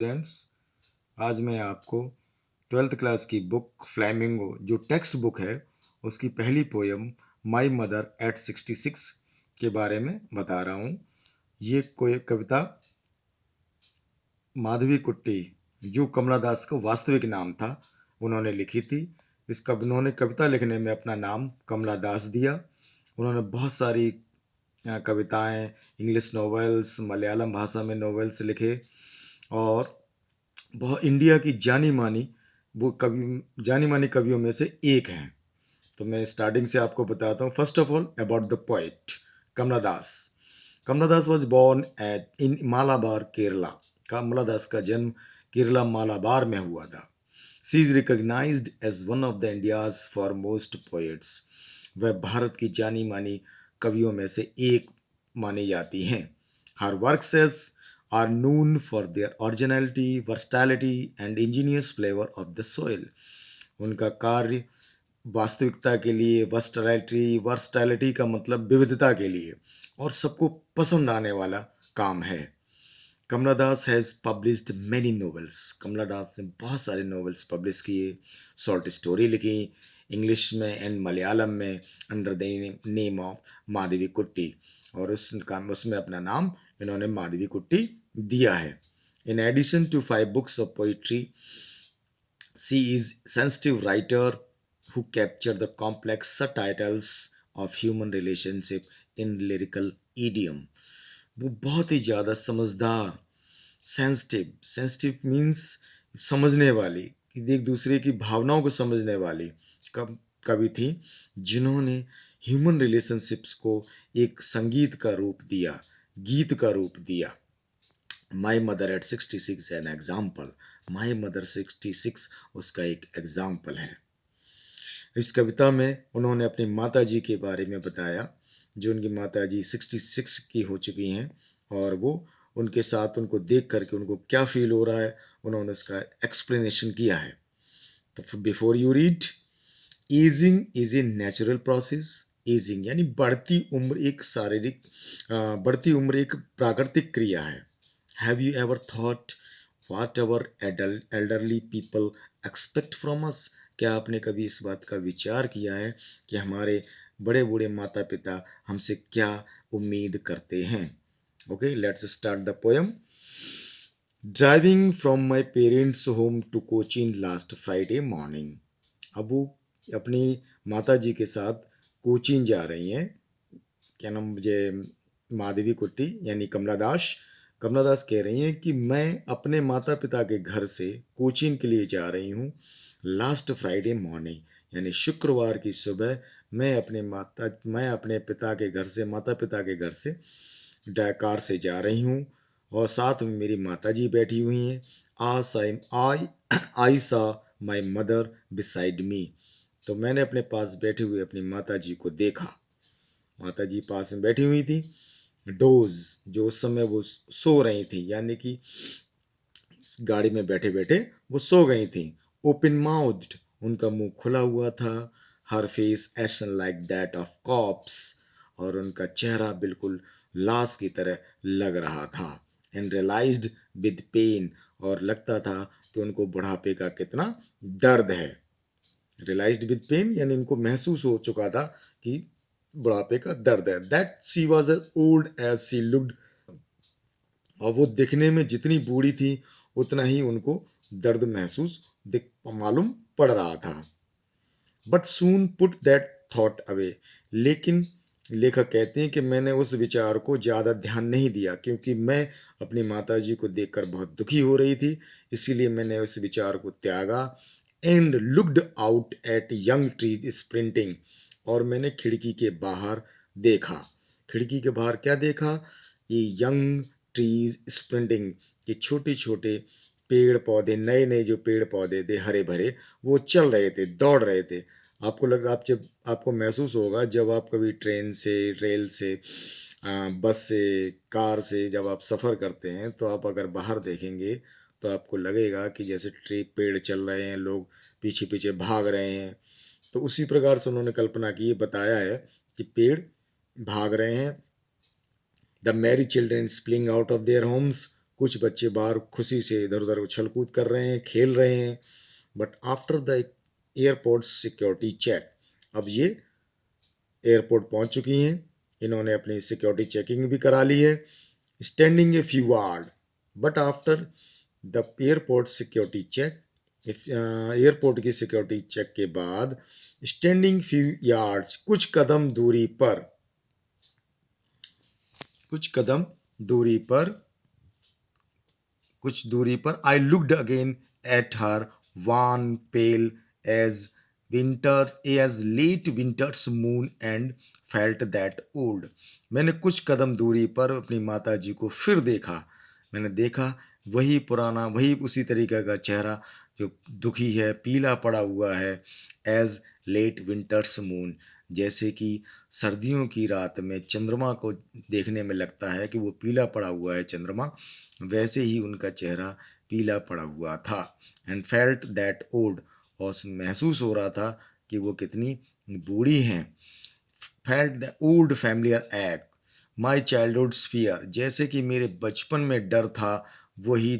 Students, आज मैं आपको ट्वेल्थ क्लास की बुक फ्लैमिंगो जो टेक्स्ट बुक है उसकी पहली पोयम माई मदर एट 66 के बारे में बता रहा हूँ। ये कोई कविता माधवी कुट्टी, जो कमला दास का वास्तविक नाम था, उन्होंने लिखी थी। उन्होंने कविता लिखने में अपना नाम कमला दास दिया। उन्होंने बहुत सारी कविताएं, इंग्लिश नॉवेल्स, मलयालम भाषा में नॉवेल्स लिखे और बहुत इंडिया की जानी मानी कवियों में से एक हैं। तो मैं स्टार्टिंग से आपको बताता हूँ। First of all about the poet Kamala Das. Kamala Das was born at in Malabar Kerala. Kamala Das का जन्म केरला मालाबार में हुआ था। She is recognized as one of the India's foremost poets. वह भारत की जानी मानी कवियों में से एक मानी जाती हैं। हर works are known for their originality, versatility and ingenious flavor of the soil. उनका कार्य वास्तविकता के लिए, वर्सटैलिटी का मतलब विविधता के लिए, और सबको पसंद आने वाला काम है। कमला दास हैज़ पब्लिश्ड मैनी नॉवेल्स। कमला दास ने बहुत सारे नॉवेल्स पब्लिश किए, शॉर्ट स्टोरी लिखी इंग्लिश में एंड मलयालम में under the name of Madhavi कुट्टी, और उसमें अपना नाम इन्होंने माधवी कुट्टी दिया है। In addition to 5 books of poetry, she is sensitive writer who capture the complex subtitles of human relationship in lyrical idiom. वो बहुत ही ज़्यादा समझदार, सेंसिटिव मीन्स समझने वाली, एक दूसरे की भावनाओं को समझने वाली कवि थी, जिन्होंने ह्यूमन रिलेशनशिप्स को एक संगीत का रूप दिया, गीत का रूप दिया। My mother eight 66 an example. My mother 66 उसका एक एग्जाम्पल है। इस कविता में उन्होंने अपनी माता जी के बारे में बताया, जो उनकी माता जी 66 की हो चुकी हैं, और वो उनके साथ उनको देख करके उनको क्या फील हो रहा है, उन्होंने उसका एक्सप्लेनेशन किया है। तो before you read, ageing is a natural process. Ageing यानी बढ़ती उम्र एक प्राकृतिक क्रिया है। Have you ever thought what ever elderly people expect from us? क्या आपने कभी इस बात का विचार किया है कि हमारे बड़े बूढ़े माता पिता हमसे क्या उम्मीद करते हैं? Okay, let's start the poem. Driving from my parents home to Cochin last Friday morning. अब वो अपनी माता जी के साथ कोचीन जा रही हैं। क्या नाम, मुझे माधवी कुट्टी यानी कमला दास कह रही हैं कि मैं अपने माता पिता के घर से कोचीन के लिए जा रही हूँ लास्ट फ्राइडे मॉर्निंग, यानी शुक्रवार की सुबह मैं अपने पिता के घर से, माता पिता के घर से कार से जा रही हूँ, और साथ में मेरी माता जी बैठी हुई हैं। आई सा माई मदर बिसाइड मी। तो मैंने अपने पास बैठे हुए अपनी माता जी को देखा। माता जी पास में बैठी हुई थी। डोज, जो उस समय वो सो रही थी, यानी कि गाड़ी में बैठे बैठे वो सो गई थी। ओपन माउथ्ड, उनका मुंह खुला हुआ था। Her face ashen like that of corpse, और उनका चेहरा बिल्कुल लाश की तरह लग रहा था। एंड रियलाइज्ड विद पेन, और लगता था कि उनको बुढ़ापे का कितना दर्द है। रियलाइज्ड विद पेन यानी उनको महसूस हो चुका था कि बुढ़ापे का दर्द है। That she was as old as she looked, और वो दिखने में जितनी बूढ़ी थी उतना ही उनको दर्द महसूस मालूम पड़ रहा था। But soon put that thought away, लेकिन लेखक कहते हैं कि मैंने उस विचार को ज़्यादा ध्यान नहीं दिया, क्योंकि मैं अपनी माता जी को देखकर बहुत दुखी हो रही थी, इसीलिए मैंने उस विचार को त्यागा। And looked out at young trees sprinting, और मैंने खिड़की के बाहर देखा। खिड़की के बाहर क्या देखा? ये यंग ट्रीज स्प्रिंटिंग, ये छोटे छोटे पेड़ पौधे, नए नए जो पेड़ पौधे थे हरे भरे, वो चल रहे थे, दौड़ रहे थे। आपको महसूस होगा जब आप कभी ट्रेन से, रेल से, बस से, कार से जब आप सफ़र करते हैं, तो आप अगर बाहर देखेंगे तो आपको लगेगा कि जैसे पेड़ चल रहे हैं, लोग पीछे पीछे भाग रहे हैं। तो उसी प्रकार से उन्होंने कल्पना की, बताया है कि पेड़ भाग रहे हैं। The merry children spilling out of their homes, कुछ बच्चे बाहर खुशी से इधर उधर उछल कूद कर रहे हैं, खेल रहे हैं। But after the airport security check, अब ये एयरपोर्ट पहुंच चुकी हैं, इन्होंने अपनी सिक्योरिटी चेकिंग भी करा ली है। Standing a few yards, but after the airport security check, airport की सिक्योरिटी चेक के बाद स्टैंडिंग फ्यू यार्ड्स, कुछ कदम दूरी पर कुछ दूरी पर I looked again at her, wan pale as as late winter's moon and felt that old. मैंने कुछ कदम दूरी पर अपनी माता जी को फिर देखा। मैंने देखा वही पुराना, वही उसी तरीके का चेहरा जो दुखी है, पीला पड़ा हुआ है। एज लेट विंटर्स मून, जैसे कि सर्दियों की रात में चंद्रमा को देखने में लगता है कि वो पीला पड़ा हुआ है चंद्रमा, वैसे ही उनका चेहरा पीला पड़ा हुआ था। एंड फेल्ट दैट ओल्ड, और महसूस हो रहा था कि वो कितनी बूढ़ी हैं। Felt the old familiar act, my childhood fear, जैसे कि मेरे बचपन में डर था, वही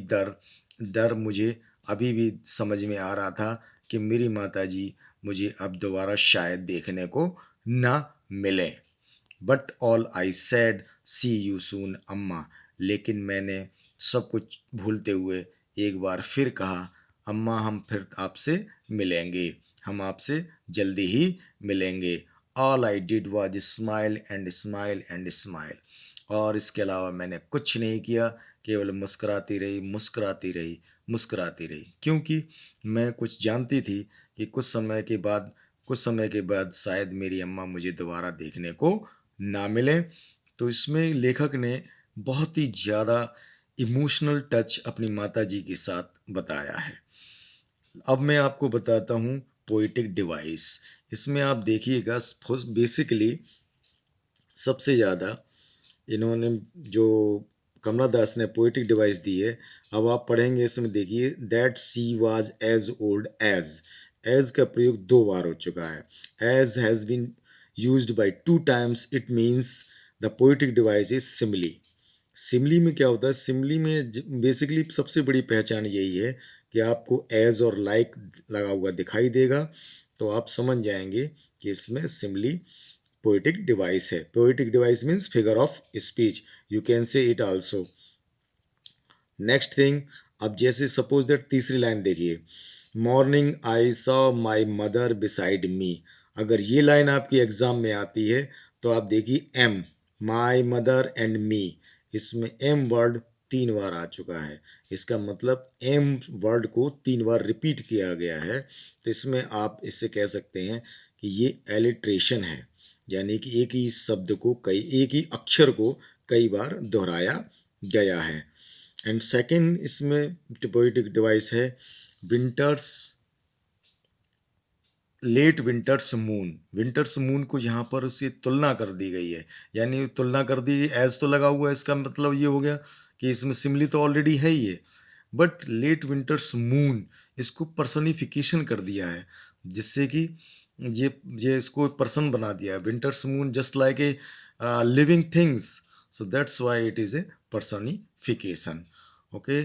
डर मुझे अभी भी समझ में आ रहा था कि मेरी माता जी मुझे अब दोबारा शायद देखने को ना मिले। But all I said, see you soon amma, लेकिन मैंने सब कुछ भूलते हुए एक बार फिर कहा, अम्मा हम फिर आपसे मिलेंगे, हम आपसे जल्दी ही मिलेंगे। All I did was smile and smile and smile, और इसके अलावा मैंने कुछ नहीं किया, केवल मुस्कुराती रही, मुस्कुराती रही, मुस्कुराती रही, क्योंकि मैं कुछ जानती थी कि कुछ समय के बाद शायद मेरी अम्मा मुझे दोबारा देखने को ना मिले। तो इसमें लेखक ने बहुत ही ज़्यादा इमोशनल टच अपनी माता जी के साथ बताया है। अब मैं आपको बताता हूँ पोइटिक डिवाइस। इसमें आप देखिएगा, बेसिकली सबसे ज़्यादा इन्होंने जो कमला दास ने पोइटिक डिवाइस दी है, अब आप पढ़ेंगे इसमें देखिए, that she was as old as का प्रयोग दो बार हो चुका है। As has been used by two times, it means the poetic device is simile. Simile में क्या होता है, सिमली में बेसिकली सबसे बड़ी पहचान यही है कि आपको एज और लाइक लगा हुआ दिखाई देगा, तो आप समझ जाएंगे कि इसमें सिमली पोएटिक डिवाइस है। Poetic device means figure of speech, you can say it also. Next thing, अब जैसे सपोज दैट तीसरी लाइन देखिए, morning I saw my mother beside me. अगर ये लाइन आपकी एग्जाम में आती है तो आप देखिए M, my mother and me, इसमें एम वर्ड 3 बार आ चुका है। इसका मतलब एम वर्ड को 3 बार रिपीट किया गया है, तो इसमें आप इसे कह सकते हैं कि ये एलिट्रेशन है, यानी कि एक ही शब्द को एक ही अक्षर को कई बार दोहराया गया है। एंड सेकंड इसमें पोएटिक डिवाइस है winter's, late winter's moon. Winter's moon को यहाँ पर उससे तुलना कर दी गई है, यानी तुलना कर दी, एज तो लगा हुआ है, इसका मतलब ये हो गया कि इसमें सिमली तो ऑलरेडी है ही है, बट लेट विंटर्स मून इसको पर्सनिफिकेशन कर दिया है, जिससे कि ये इसको पर्सन बना दिया है। Winters moon just like a living things, so that's why it is a personification. Okay,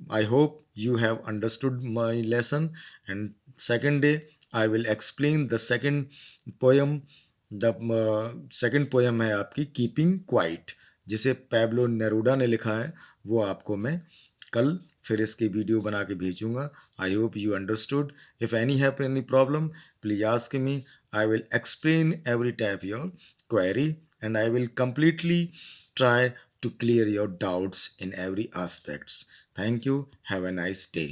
I hope you have understood my lesson, and second day I will explain the second poem. The second poem है आपकी keeping quiet, जिसे Pablo नेरूडा ने लिखा है, वो आपको मैं कल फिर इसकी वीडियो बना के भेजूंगा। I hope you understood. If any have any problem please ask me, I will explain every type your query, and I will completely try to clear your doubts in every aspects. Thank you. Have a nice day.